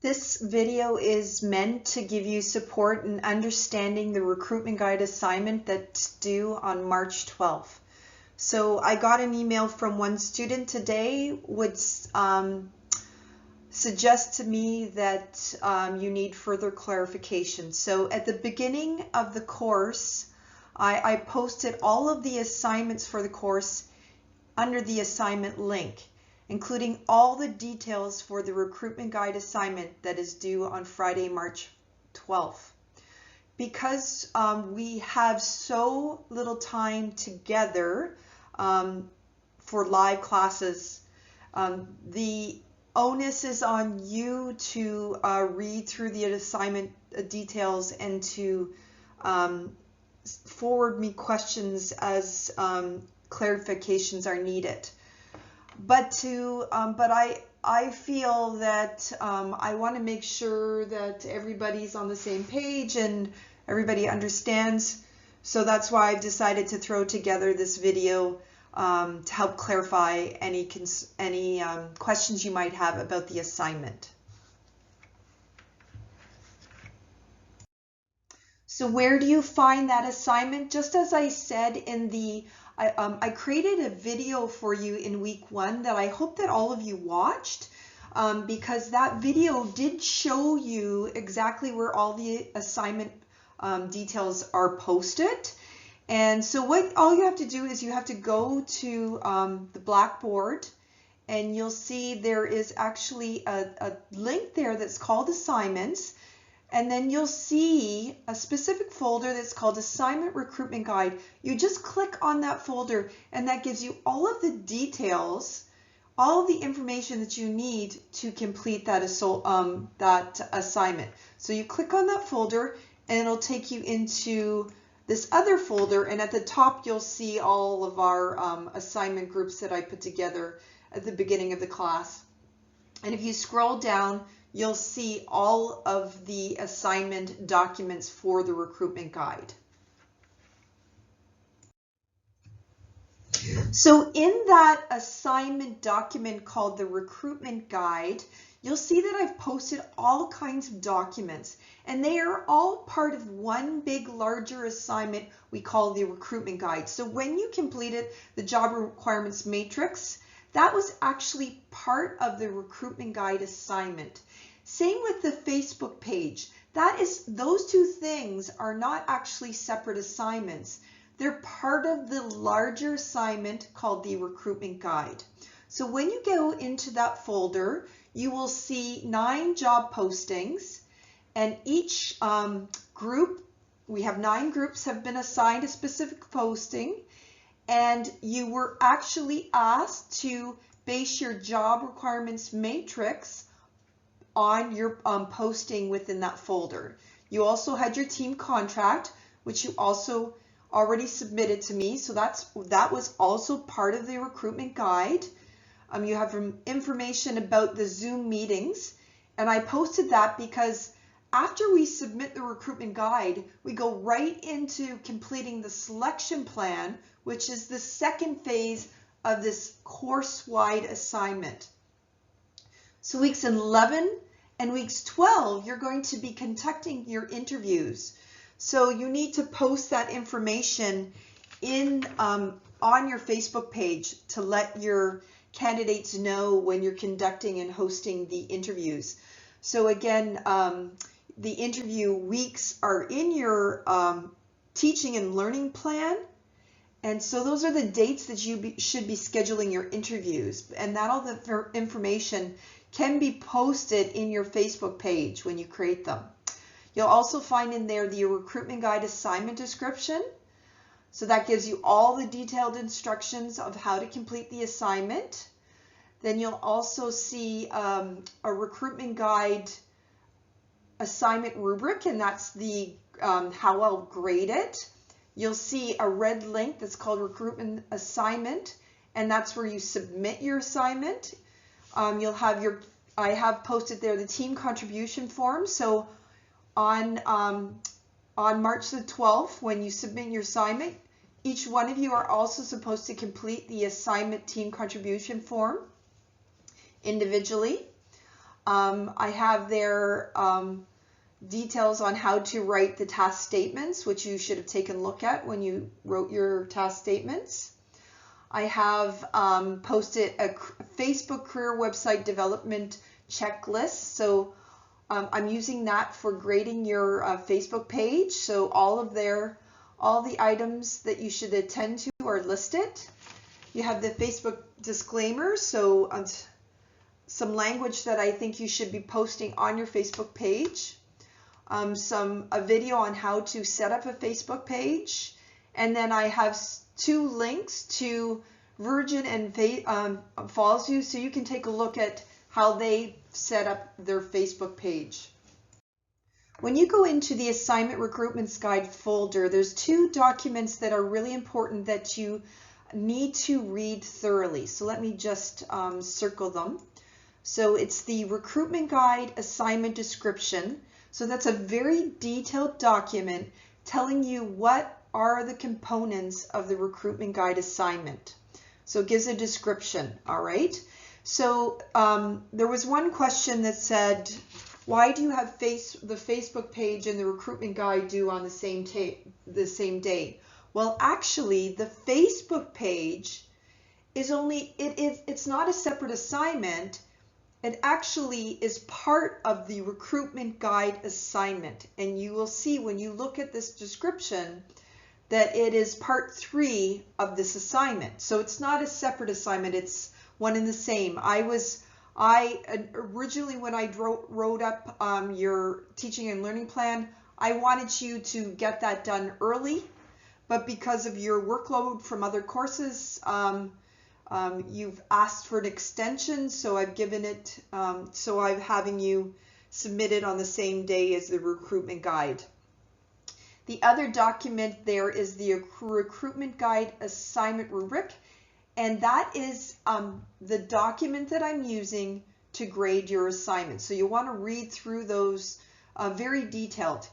This video is meant to give you support in understanding the recruitment guide assignment that's due on March 12th. So I got an email from one student today would suggest to me that you need further clarification. So at the beginning of the course, I posted all of the assignments for the course under the assignment link, including all the details for the recruitment guide assignment that is due on Friday, March 12th. Because we have so little time together for live classes, the onus is on you to read through the assignment details and to forward me questions as clarifications are needed. But I feel that I want to make sure that everybody's on the same page and everybody understands. So that's why I've decided to throw together this video to help clarify any questions you might have about the assignment. So where do you find that assignment? Just as I said in the I created a video for you in week 1 that I hope that all of you watched, because that video did show you exactly where all the assignment details are posted. And so all you have to do is you have to go to the Blackboard, and you'll see there is actually a link there that's called Assignments. And then you'll see a specific folder that's called Assignment Recruitment Guide. You just click on that folder, and that gives you all of the details, all of the information that you need to complete that assignment. So you click on that folder, and it'll take you into this other folder, and at the top you'll see all of our assignment groups that I put together at the beginning of the class. And if you scroll down, you'll see all of the assignment documents for the recruitment guide. So in that assignment document called the recruitment guide, you'll see that I've posted all kinds of documents, and they are all part of one big larger assignment we call the recruitment guide. So when you completed the job requirements matrix, that was actually part of the recruitment guide assignment. Same with the Facebook page. Those two things are not actually separate assignments. They're part of the larger assignment called the recruitment guide. So when you go into that folder, you will see 9 job postings, and each group, we have 9 groups, have been assigned a specific posting, and you were actually asked to base your job requirements matrix on your posting within that folder. You also had your team contract, which you also already submitted to me, so that was also part of the recruitment guide. You have information about the Zoom meetings, and I posted that because after we submit the recruitment guide, we go right into completing the selection plan, which is the second phase of this course-wide assignment. So weeks 11 and weeks 12, you're going to be conducting your interviews. So you need to post that information on your Facebook page to let your candidates know when you're conducting and hosting the interviews. So again, the interview weeks are in your teaching and learning plan. And so those are the dates that you should be scheduling your interviews, and that all the information can be posted in your Facebook page when you create them. You'll also find in there the recruitment guide assignment description. So that gives you all the detailed instructions of how to complete the assignment. Then you'll also see a recruitment guide assignment rubric, and that's the how I'll grade it. You'll see a red link that's called recruitment assignment, and that's where you submit your assignment. You'll have I have posted there the team contribution form. So on March the 12th, when you submit your assignment, each one of you are also supposed to complete the assignment team contribution form individually. I have there details on how to write the task statements, which you should have taken a look at when you wrote your task statements. I have posted a Facebook career website development checklist. So I'm using that for grading your Facebook page. So all the items that you should attend to are listed. You have the Facebook disclaimer, so some language that I think you should be posting on your Facebook page. A video on how to set up a Facebook page, and then I have 2 links to Virgin and Fallsview, so you can take a look at how they set up their Facebook page. When you go into the Assignment Recruitment Guide folder, there's 2 documents that are really important that you need to read thoroughly. So let me just circle them. So it's the Recruitment Guide Assignment Description. So that's a very detailed document telling you what are the components of the Recruitment Guide assignment. So it gives a description, all right? So there was one question that said, why do you have the Facebook page and the Recruitment Guide due on the same day? Well, actually, the Facebook page is it's not a separate assignment. It actually is part of the Recruitment Guide assignment. And you will see when you look at this description that it is part 3 of this assignment. So it's not a separate assignment, it's one and the same. I originally, when I wrote up your teaching and learning plan, I wanted you to get that done early, but because of your workload from other courses, you've asked for an extension, so I've given it, so I'm having you submit it on the same day as the Recruitment Guide. The other document there is the Recruitment Guide Assignment Rubric, and that is the document that I'm using to grade your assignment. So you'll want to read through those very detailed.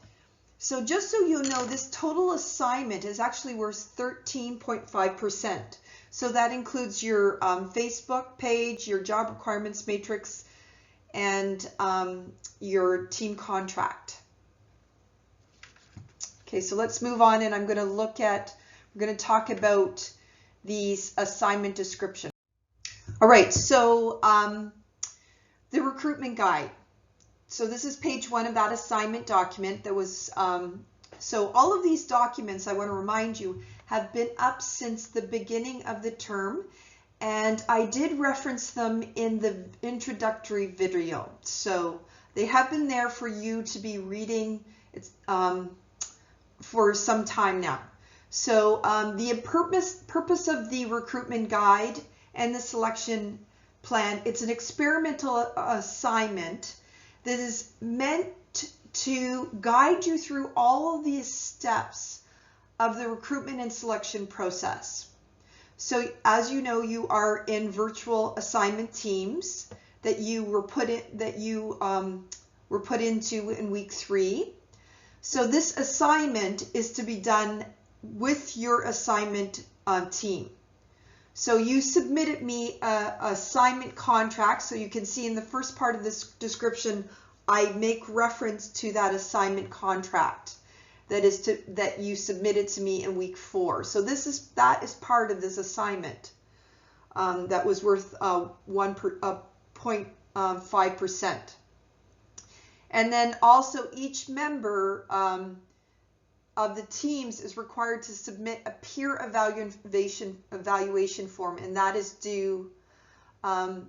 So just so you know, this total assignment is actually worth 13.5%. So that includes your Facebook page, your job requirements matrix, and your team contract. Okay, so let's move on, and we're going to talk about the assignment description. All right, so the Recruitment Guide. So this is page 1 of that assignment document that was, so all of these documents, I want to remind you, have been up since the beginning of the term, and I did reference them in the introductory video. So they have been there for you to be reading for some time now. So the purpose of the Recruitment Guide and the selection plan, it's an experimental assignment that is meant to guide you through all of these steps of the recruitment and selection process. So as you know, you are in virtual assignment teams that you were put into in week 3. So this assignment is to be done with your assignment team. So you submitted me an assignment contract. So you can see in the first part of this description, I make reference to that assignment contract that you submitted to me in week 4. So that is part of this assignment that was worth 1.5%. And then also each member of the teams is required to submit a peer evaluation form, and that is due on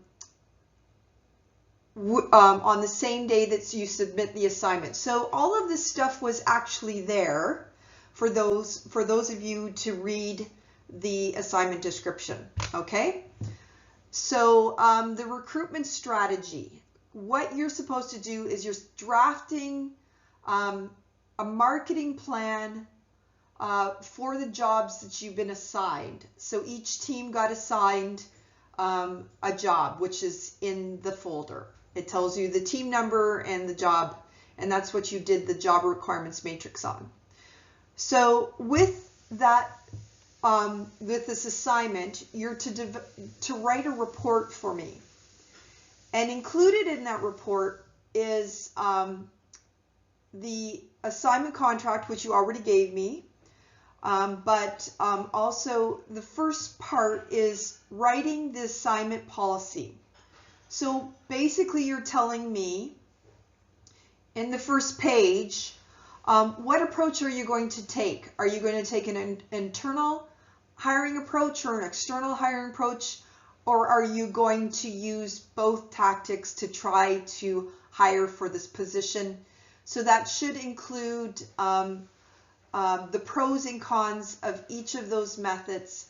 the same day that you submit the assignment. So all of this stuff was actually there for those of you to read the assignment description. Okay, so the recruitment strategy. What you're supposed to do is you're drafting a marketing plan for the jobs that you've been assigned. So each team got assigned a job, which is in the folder. It tells you the team number and the job, and that's what you did the job requirements matrix on. So with that, with this assignment, you're to write a report for me. And included in that report is the assignment contract, which you already gave me, but also the first part is writing the assignment policy. So basically you're telling me in the first page, what approach are you going to take? Are you going to take an internal hiring approach or an external hiring approach? Or are you going to use both tactics to try to hire for this position? So that should include the pros and cons of each of those methods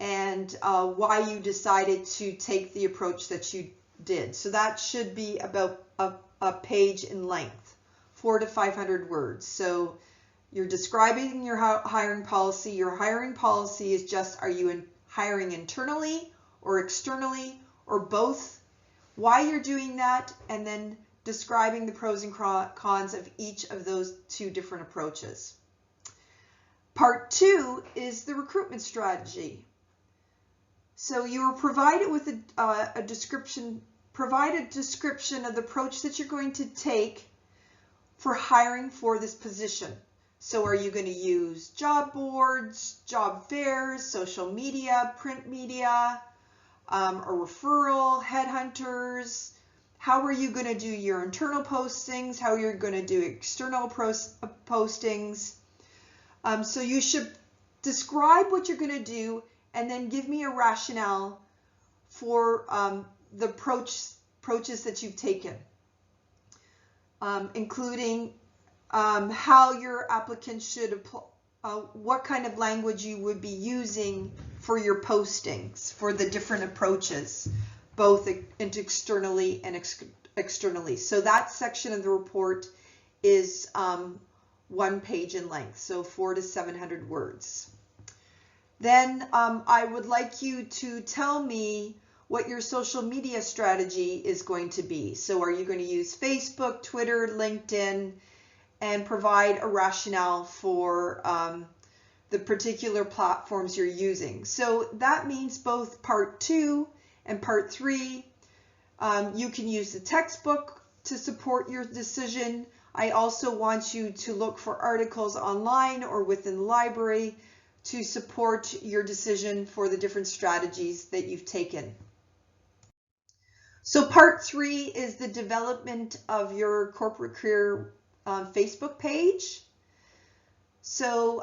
and why you decided to take the approach that you did. So that should be about a page in length, 400 to 500 words. So you're describing your hiring policy. Your hiring policy is just, are you hiring internally or externally or both, why you're doing that, and then describing the pros and cons of each of those two different approaches. Part 2 is the recruitment strategy. So you were provided with a description of the approach that you're going to take for hiring for this position. So are you going to use job boards, job fairs, social media, print media, a referral, headhunters? How are you going to do your internal postings? How are you going to do external postings? So you should describe what you're going to do and then give me a rationale for the approaches that you've taken, including how your applicants should apply, what kind of language you would be using for your postings for the different approaches, both externally and externally. So that section of the report is 1 page in length, so 400 to 700 words. Then I would like you to tell me what your social media strategy is going to be. So are you going to use Facebook, Twitter, LinkedIn, and provide a rationale for the particular platforms you're using? So that means both part 2 and part 3. You can use the textbook to support your decision. I also want you to look for articles online or within the library to support your decision for the different strategies that you've taken. So part 3 is the development of your corporate career Facebook page. So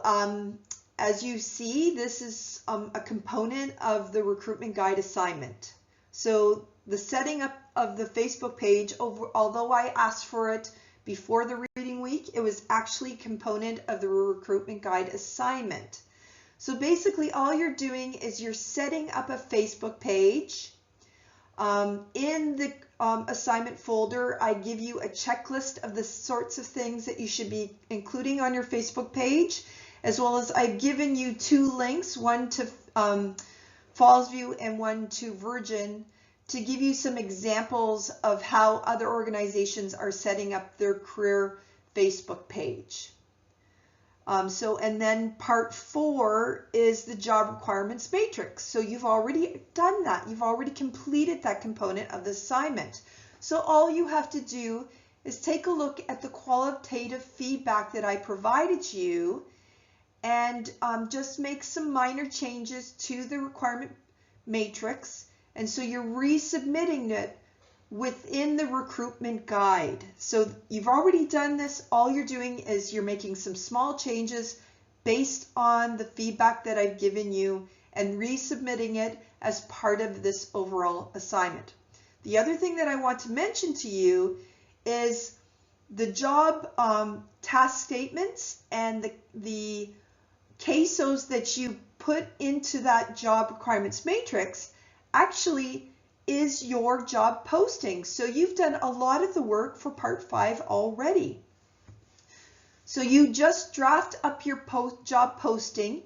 as you see, this is a component of the recruitment guide assignment. So the setting up of the Facebook page, although I asked for it before the reading week, it was actually a component of the recruitment guide assignment. So basically all you're doing is you're setting up a Facebook page. In the assignment folder, I give you a checklist of the sorts of things that you should be including on your Facebook page, as well as I've given you 2 links, one to Fallsview and one to Virgin, to give you some examples of how other organizations are setting up their career Facebook page. And then part 4 is the job requirements matrix. So you've already done that. You've already completed that component of the assignment. So all you have to do is take a look at the qualitative feedback that I provided you and just make some minor changes to the requirement matrix. And so you're resubmitting it within the recruitment guide. So you've already done this. All you're doing is you're making some small changes based on the feedback that I've given you and resubmitting it as part of this overall assignment. The other thing that I want to mention to you is the job task statements and the CASOs that you put into that job requirements matrix actually is your job posting. So you've done a lot of the work for part 5 already. So you just draft up your job posting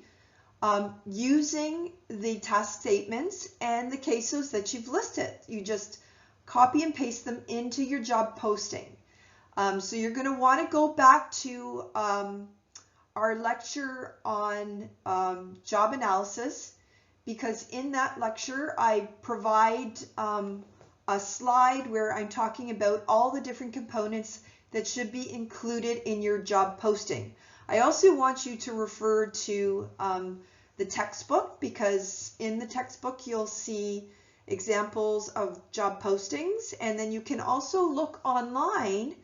using the task statements and the CASOs that you've listed. You just copy and paste them into your job posting. So you're going to want to go back to our lecture on job analysis, because in that lecture I provide a slide where I'm talking about all the different components that should be included in your job posting. I also want you to refer to the textbook, because in the textbook you'll see examples of job postings, and then you can also look online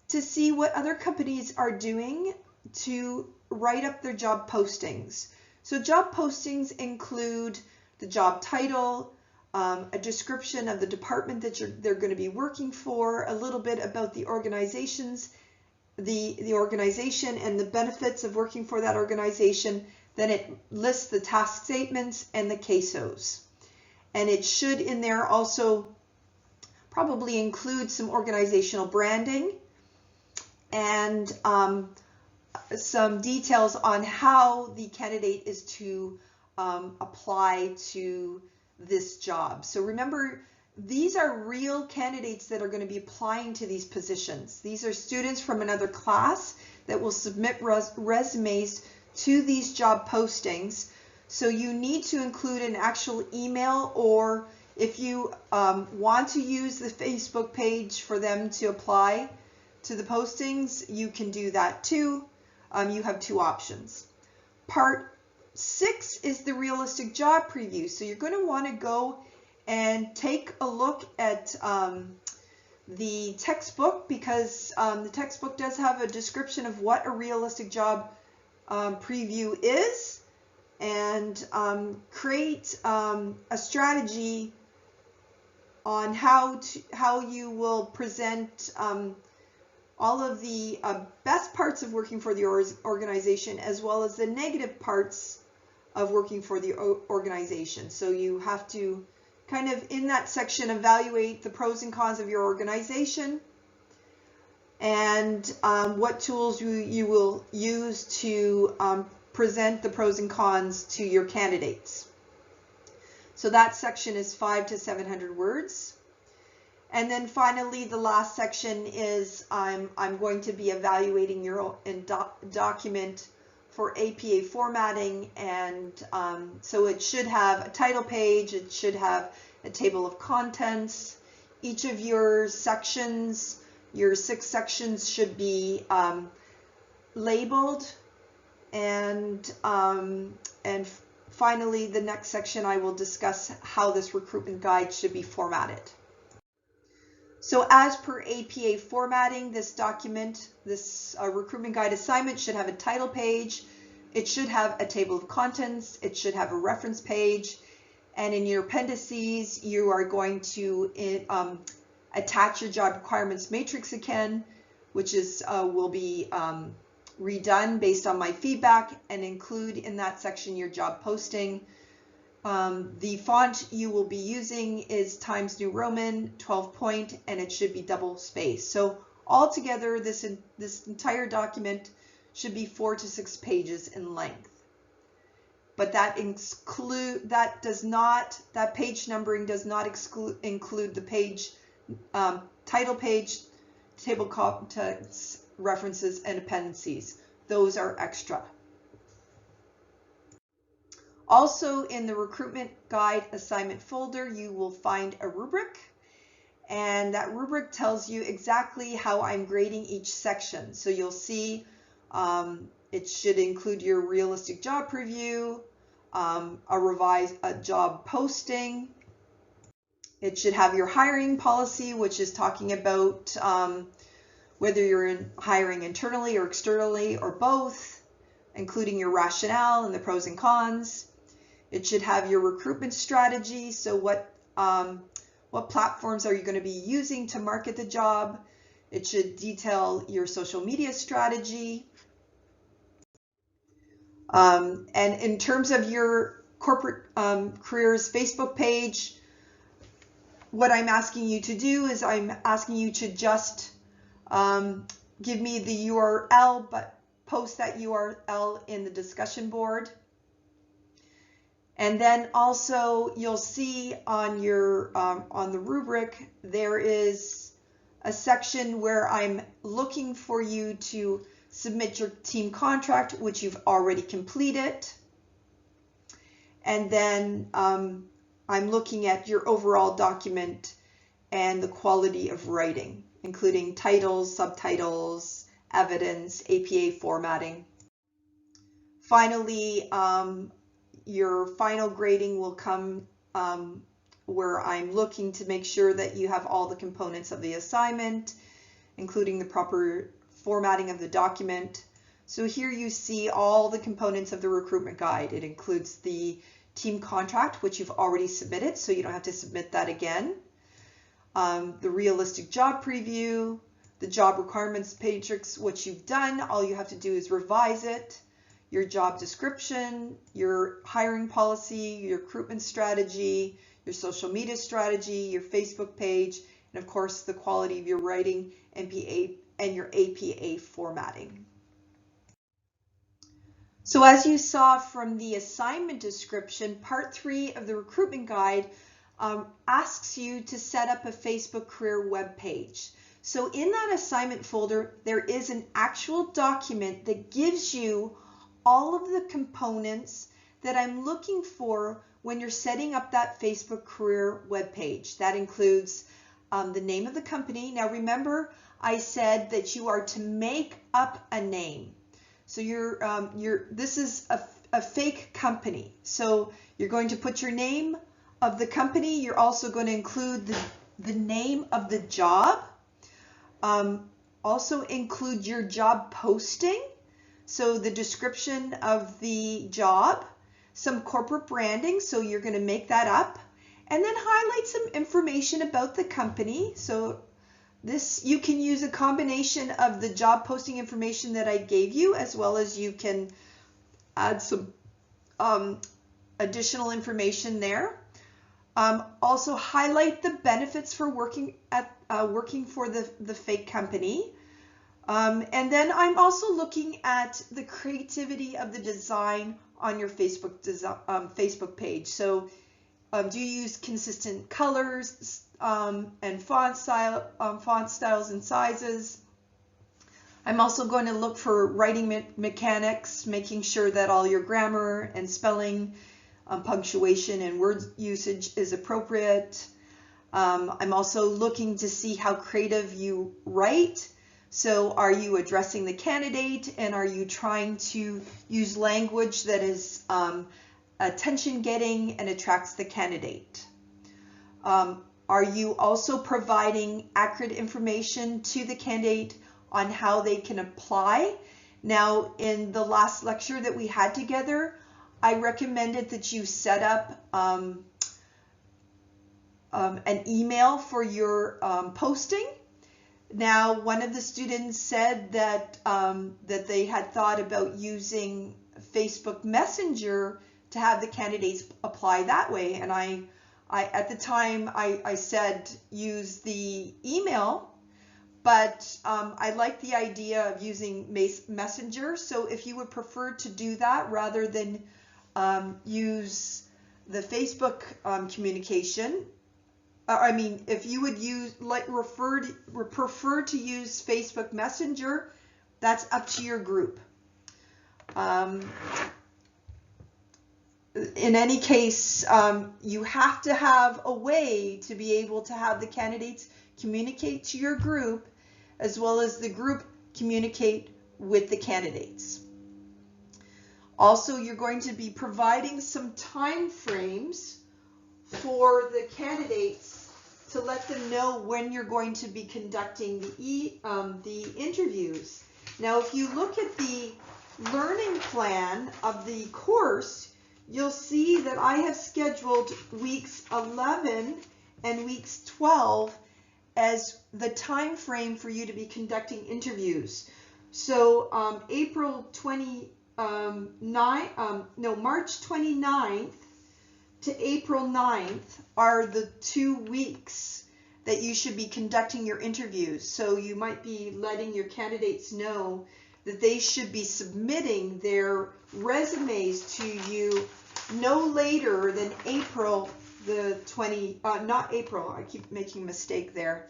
to see what other companies are doing to write up their job postings. So job postings include the job title, a description of the department that they're going to be working for, a little bit about the organization and the benefits of working for that organization. Then it lists the task statements and the CASOs. And it should in there also probably include some organizational branding and some details on how the candidate is to apply to this job. So remember, these are real candidates that are going to be applying to these positions. These are students from another class that will submit resumes to these job postings. So you need to include an actual email, or if you want to use the Facebook page for them to apply to the postings, you can do that too. You have two options. Part 6 is the realistic job preview. So you're going to want to go and take a look at the textbook, because the textbook does have a description of what a realistic job preview is, and create a strategy on how you will present all of the best parts of working for the organization, as well as the negative parts of working for the organization. So you have to kind of, in that section, evaluate the pros and cons of your organization, and what tools you will use to present the pros and cons to your candidates. So that section is 500 to 700 words. And then finally, the last section is I'm going to be evaluating your document for APA formatting, and so it should have a title page, it should have a table of contents. Each of your sections, your 6 sections, should be labeled, and finally, the next section I will discuss how this recruitment guide should be formatted. So as per APA formatting, this document, this recruitment guide assignment, should have a title page, it should have a table of contents, it should have a reference page, and in your appendices you are going to attach your job requirements matrix again, which is will be redone based on my feedback, and include in that section your job posting. The font you will be using is Times New Roman 12 point, and it should be double spaced. So altogether, this entire document should be 4 to 6 pages in length. But that page numbering does not include the page title page, table contents, references, and appendices. Those are extra. Also, in the recruitment guide assignment folder, you will find a rubric, and that rubric tells you exactly how I'm grading each section. So you'll see it should include your realistic job preview, a job posting. It should have your hiring policy, which is talking about whether you're hiring internally or externally or both, including your rationale and the pros and cons. It should have your recruitment strategy. So what platforms are you going to be using to market the job? It should detail your social media strategy. And in terms of your corporate careers Facebook page, what I'm asking you to do is I'm asking you to just give me the URL, but post that URL in the discussion board. And then also you'll see on your on the rubric there is a section where I'm looking for you to submit your team contract, which you've already completed. And then I'm looking at your overall document and the quality of writing, including titles, subtitles, evidence, APA formatting. Finally, your final grading will come where I'm looking to make sure that you have all the components of the assignment, including the proper formatting of the document. So here you see all the components of the recruitment guide. It includes the team contract, which you've already submitted, so you don't have to submit that again. The realistic job preview, the job requirements matrix, which you've done. All you have to do is revise it. Your job description, your hiring policy, your recruitment strategy, your social media strategy, your Facebook page, and of course the quality of your writing, MPA, and your APA formatting. So as you saw from the assignment description, part 3 of the recruitment guide asks you to set up a Facebook career web page. So in that assignment folder, there is an actual document that gives you all of the components that I'm looking for when you're setting up that Facebook career web page. That includes the name of the company. Now remember, I said that you are to make up a name. So this is a fake company. So you're going to put your name of the company. You're also going to include the name of the job. Also include your job posting. So the description of the job, some corporate branding, so you're going to make that up, and then highlight some information about the company. So this, you can use a combination of the job posting information that I gave you, as well as you can add some additional information there. Also highlight the benefits for working for the fake company. And then I'm also looking at the creativity of the design on your Facebook page. So do you use consistent colors and font styles and sizes? I'm also going to look for writing mechanics, making sure that all your grammar and spelling, punctuation and word usage is appropriate. I'm also looking to see how creative you write. So are you addressing the candidate, and are you trying to use language that is attention-getting and attracts the candidate? Are you also providing accurate information to the candidate on how they can apply? Now, in the last lecture that we had together, I recommended that you set up an email for your posting. Now, one of the students said that that they had thought about using Facebook Messenger to have the candidates apply that way, and I at the time I said use the email, but I like the idea of using Messenger. So if you would prefer to do that rather than use the Facebook communication, if you would prefer to use Facebook Messenger, that's up to your group. In any case, you have to have a way to be able to have the candidates communicate to your group, as well as the group communicate with the candidates. Also, you're going to be providing some time frames for the candidates to let them know when you're going to be conducting the interviews. Now, if you look at the learning plan of the course, you'll see that I have scheduled weeks 11 and weeks 12 as the time frame for you to be conducting interviews. So March 29th to April 9th are the 2 weeks that you should be conducting your interviews. So you might be letting your candidates know that they should be submitting their resumes to you no later than April the 20, not April, I keep making a mistake there.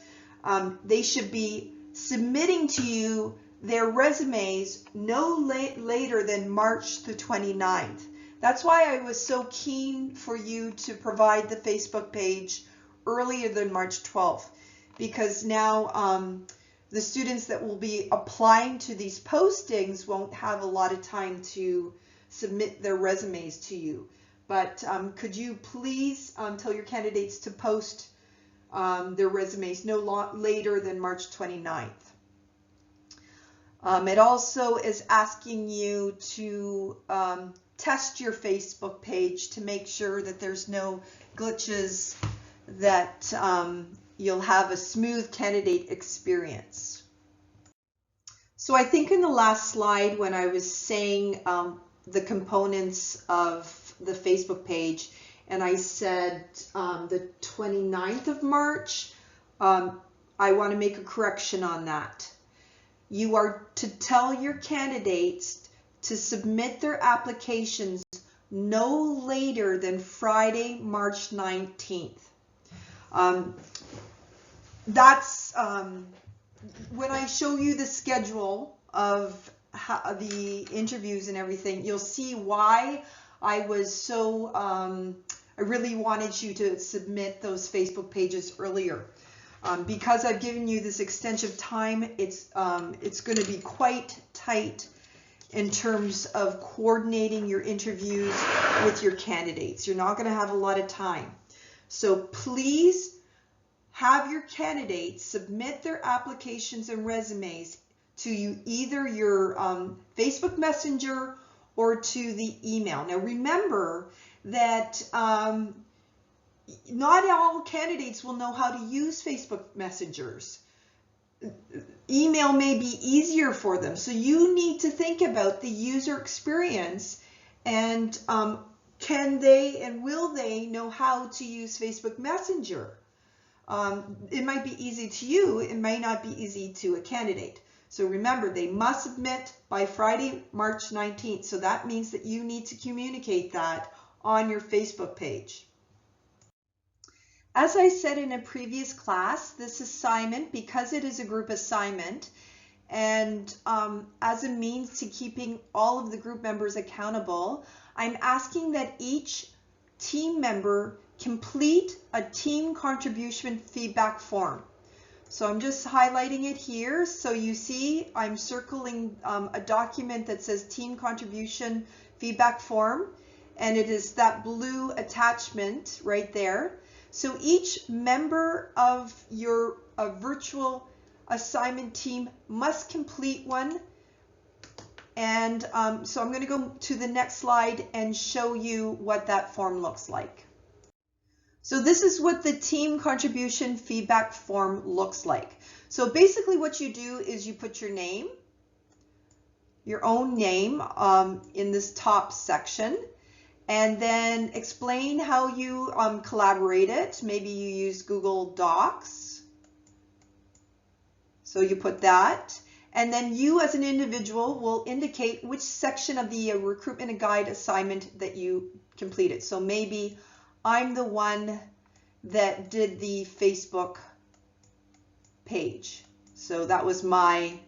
They should be submitting to you their resumes no later than March the 29th. That's why I was so keen for you to provide the Facebook page earlier than March 12th, because now the students that will be applying to these postings won't have a lot of time to submit their resumes to you. But could you please tell your candidates to post their resumes no later than March 29th. It also is asking you to test your Facebook page to make sure that there's no glitches, that you'll have a smooth candidate experience. So I think in the last slide when I was saying the components of the Facebook page, and I said the 29th of March, I want to make a correction on that. You are to tell your candidates to submit their applications no later than Friday, March 19th. That's when I show you the schedule of the interviews and everything, you'll see why I was so, I really wanted you to submit those Facebook pages earlier. Because I've given you this extensive time, it's going to be quite tight in terms of coordinating your interviews with your candidates. You're not going to have a lot of time. So please have your candidates submit their applications and resumes to you, either your Facebook Messenger or to the email. Now remember that not all candidates will know how to use Facebook messengers. Email may be easier for them. So you need to think about the user experience and can they and will they know how to use Facebook Messenger? It might be easy to you, it may not be easy to a candidate. So remember, they must submit by Friday, March 19th. So that means that you need to communicate that on your Facebook page. As I said in a previous class, this assignment, because it is a group assignment, and as a means to keeping all of the group members accountable, I'm asking that each team member complete a team contribution feedback form. So I'm just highlighting it here. So you see I'm circling a document that says team contribution feedback form, and it is that blue attachment right there. So each member of your virtual assignment team must complete one. And so I'm going to go to the next slide and show you what that form looks like. So this is what the team contribution feedback form looks like. So basically what you do is you put your name, your own name in this top section, and then explain how you collaborated. Maybe you use Google Docs. So you put that. And then you as an individual will indicate which section of the recruitment guide assignment that you completed. So maybe I'm the one that did the Facebook page. So that was my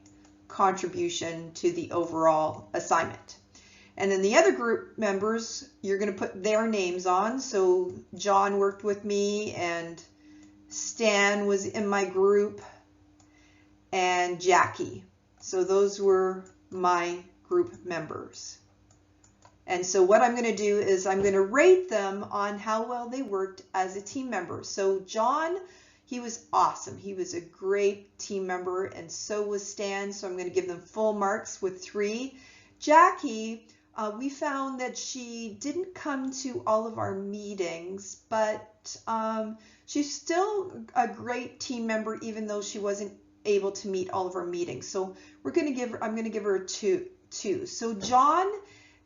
contribution to the overall assignment. And then the other group members, you're going to put their names on. So John worked with me, and Stan was in my group, and Jackie. So those were my group members. And so what I'm going to do is I'm going to rate them on how well they worked as a team member. So John, he was awesome. He was a great team member, and so was Stan. So I'm going to give them full marks with 3. Jackie, we found that she didn't come to all of our meetings, but she's still a great team member, even though she wasn't able to meet all of our meetings. So I'm going to give her a 2. So John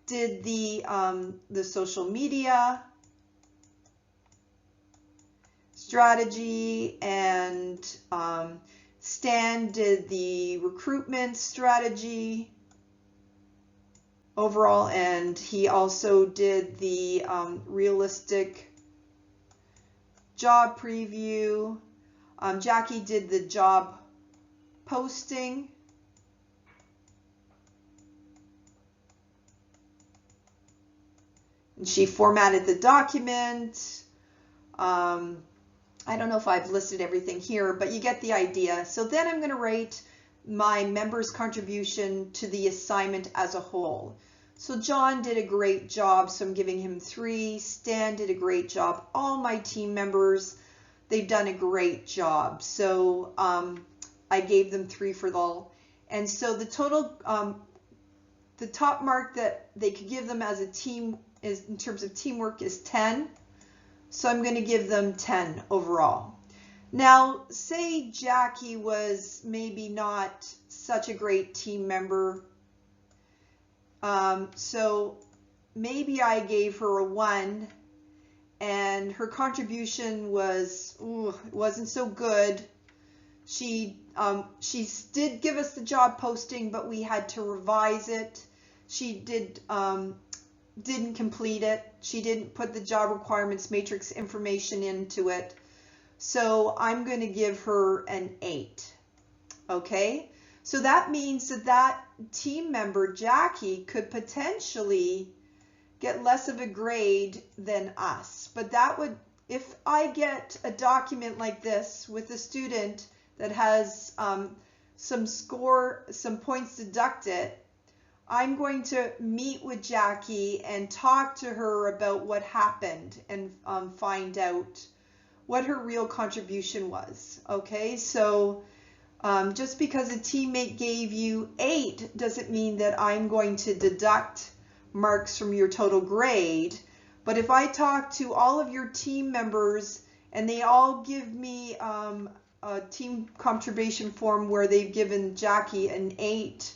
did the social media strategy, and Stan did the recruitment strategy overall, and he also did the realistic job preview. Jackie did the job posting. And she formatted the document. I don't know if I've listed everything here, but you get the idea. So then I'm going to rate my members' contribution to the assignment as a whole. So John did a great job, so I'm giving him 3. Stan did a great job. All my team members, they've done a great job. So I gave them 3 for all. And so the total, the top mark that they could give them as a team is, in terms of teamwork, is 10. So I'm going to give them 10 overall. Now, say Jackie was maybe not such a great team member. So maybe I gave her a 1 and her contribution wasn't so good. She did give us the job posting, but we had to revise it. She didn't complete it. She didn't put the job requirements matrix information into it. So I'm going to give her an 8. Okay, so that means that team member, Jackie, could potentially get less of a grade than us. But that would, if I get a document like this with a student that has some points deducted, I'm going to meet with Jackie and talk to her about what happened and find out what her real contribution was. Okay, so just because a teammate gave you 8 doesn't mean that I'm going to deduct marks from your total grade. But if I talk to all of your team members and they all give me a team contribution form where they've given Jackie an 8,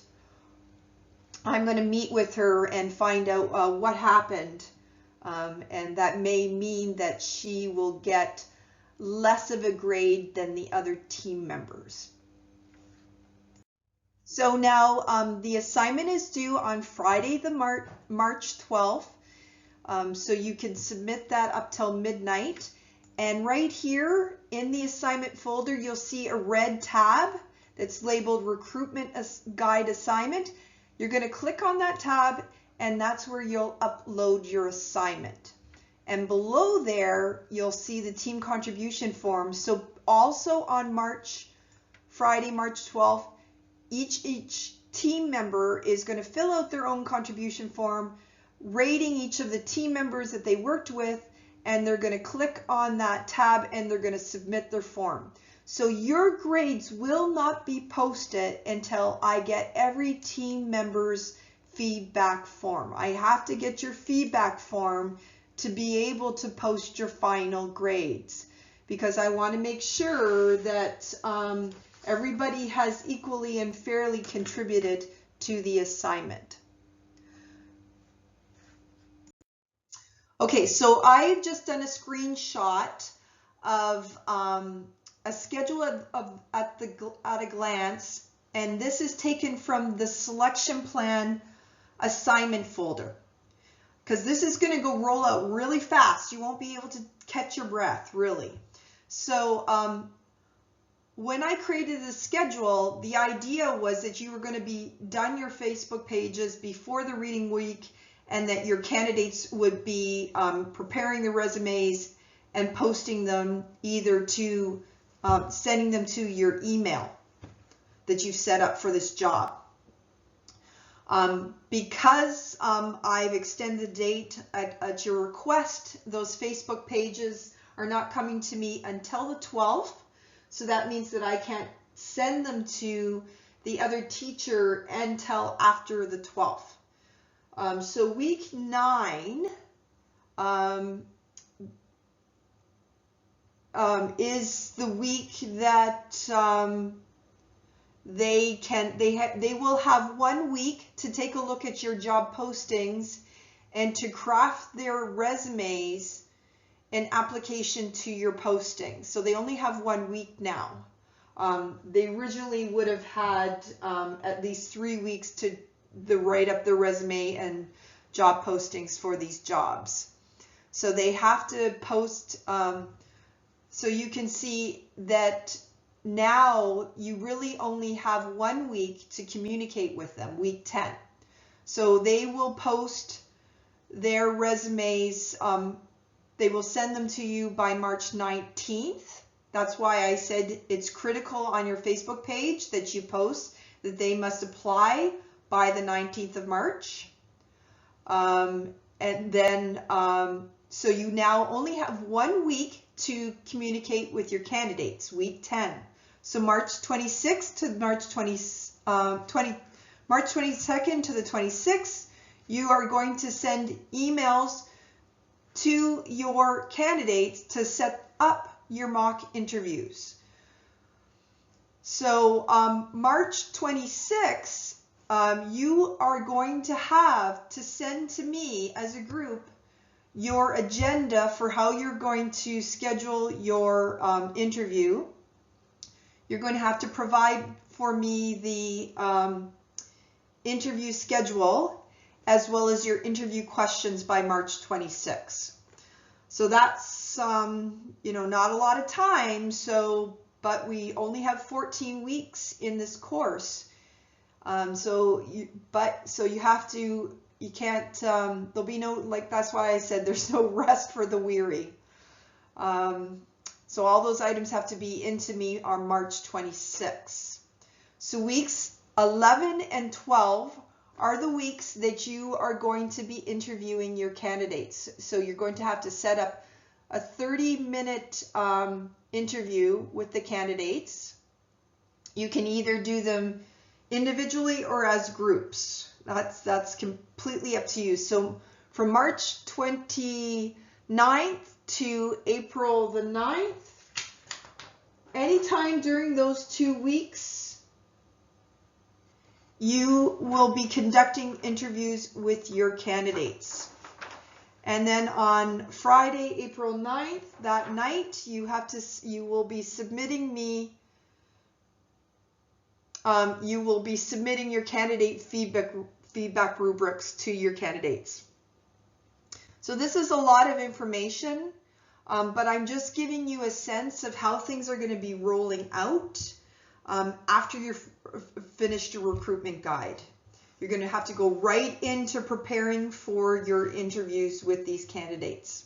I'm going to meet with her and find out what happened, and that may mean that she will get less of a grade than the other team members. So now the assignment is due on Friday, the March 12th, so you can submit that up till midnight. And right here in the assignment folder, you'll see a red tab that's labeled Recruitment Guide Assignment. You're going to click on that tab, and that's where you'll upload your assignment. And below there, you'll see the team contribution form. So also on Friday, March 12th, each team member is going to fill out their own contribution form, rating each of the team members that they worked with, and they're going to click on that tab and they're going to submit their form. So your grades will not be posted until I get every team member's feedback form. I have to get your feedback form to be able to post your final grades, because I want to make sure that everybody has equally and fairly contributed to the assignment. Okay, so I've just done a screenshot of a schedule at a glance, and this is taken from the selection plan assignment folder, because this is going to go roll out really fast. You won't be able to catch your breath, really. So when I created the schedule, the idea was that you were going to be done your Facebook pages before the reading week, and that your candidates would be preparing the resumes and posting them either to sending them to your email that you've set up for this job. Because I've extended the date at your request, those Facebook pages are not coming to me until the 12th. So that means that I can't send them to the other teacher until after the 12th. So week 9 is the week that they will have 1 week to take a look at your job postings and to craft their resumes in application to your posting. So they only have 1 week now. They originally would have had at least 3 weeks to write up the resume and job postings for these jobs. So they have to post, so you can see that now you really only have 1 week to communicate with them, week 10. So they will post their resumes, they will send them to you by March 19th. That's why I said it's critical on your Facebook page that you post that they must apply by the 19th of March. And then, so you now only have 1 week to communicate with your candidates, week 10. So March 26th to March 22nd to the 26th, you are going to send emails to your candidates to set up your mock interviews. So March 26th, you are going to have to send to me as a group your agenda for how you're going to schedule your interview. You're going to have to provide for me the interview schedule as well as your interview questions by March 26th. So that's not a lot of time, but we only have 14 weeks in this course. So you have to, you can't, there'll be no, like, that's why I said there's no rest for the weary. So all those items have to be into me on March 26th. So weeks 11 and 12 are the weeks that you are going to be interviewing your candidates. So you're going to have to set up a 30-minute interview with the candidates. You can either do them individually or as groups. That's completely up to you. So from March 29th to April the 9th, anytime during those 2 weeks, you will be conducting interviews with your candidates. And then on Friday, April 9th, that night, you will be submitting your candidate feedback rubrics to your candidates. So this is a lot of information, but I'm just giving you a sense of how things are going to be rolling out after you've finished your recruitment guide. You're going to have to go right into preparing for your interviews with these candidates.